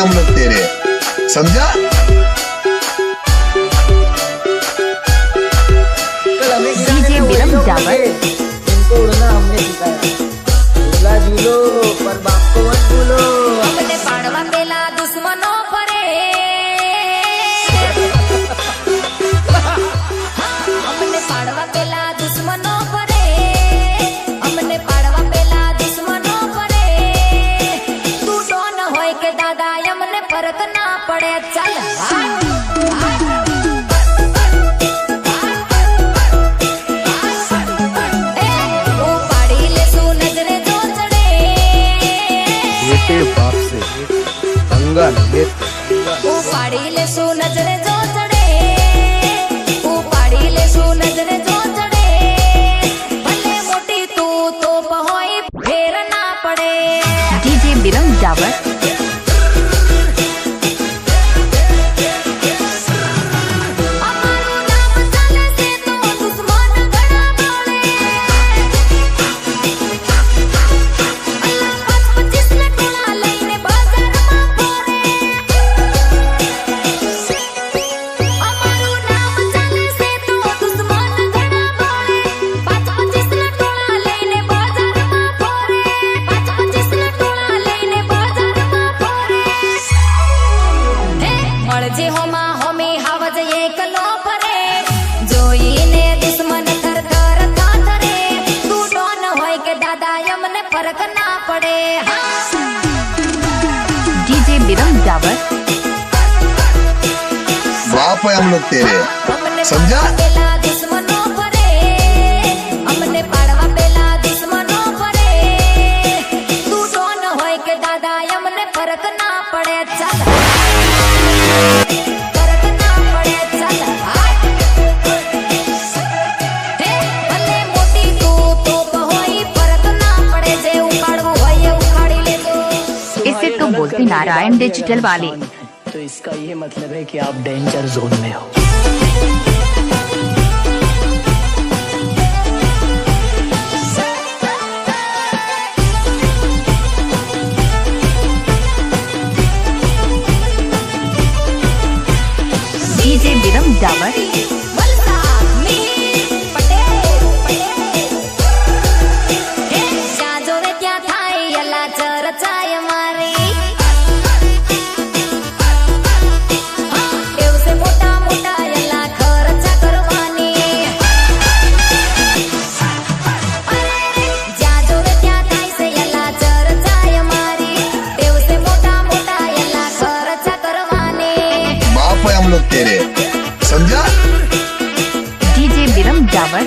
हम लोग तेरे, समझा? डीजे विरम जावर इनको उड़ना हमने सिखाया। झूला झूलो पर बाप को मत भूलो। हमने पाड़वा पेला दुश्मनों परे हमने पाड़वा पेला दुश्मनों परे हमने पाड़वा पेला दुश्मनों परे तू डोन होय के दादा हमने फर्क ना पड़े चल बाप से पंगा लगे पाड़ी ले सू नजरे जो चढ़े पाड़ी ले सू नजरे जो चढ़े भले मोटी तू तो पहोई फेर ना पड़े डीजे विरम जावर અમારું નામ ચાલે છે તો દુશ્મન ઘણા બોલે અલ્લાહ 25 ને ટોળા લઈને બજારમાં ફરે અમારું નામ ચાલે છે તો દુશ્મન ઘણા બોલે 25 ને ટોળા લઈને બજારમાં ફરે 25 ને ટોળા લઈને બજારમાં ફરે હે મળજે હોમાં હોમી હાવજ એકલો ફરે જોઈને દુશ્મન થર થર થાથરે તું ડોન હોય કે દાદા અમને ફરક ના પડે डीजे विरम जावर बाप है हम लोग तेरे, અમને સમજા? પાડવા પેલા દુશ્મનો ફરે અમને પાડવા પેલા દુશ્મનો ફરે તું ડોન હોય કે દાદા અમને ફરક ના પડે ચાલ ફરક ના પડે ચાલ હે ભલે મોટી તું તોપ હોય ફરક ના પડે જે ઉખાડવું હોય એ ઉખાડી લેજો इसे तो बोलते नारायण डिजिटल वाले तो इसका ये मतलब है कि आप डेंजर जोन में हो। डीजे विरम जावर વલસાડ મીર પટેલ હે જ્યાં જોવે ત્યાં થાય અલા ચર્ચાય મારી એવું છે મોટા મોટા અલા ખર્ચા કરવાની જ્યાં જોવે ત્યાં થાય છે અલા ચર્ચાય મારી એવું છે મોટા મોટા અલા ખર્ચા કરવાની बाप है हम लोग तेरे, समझा? डीजे विरम जावर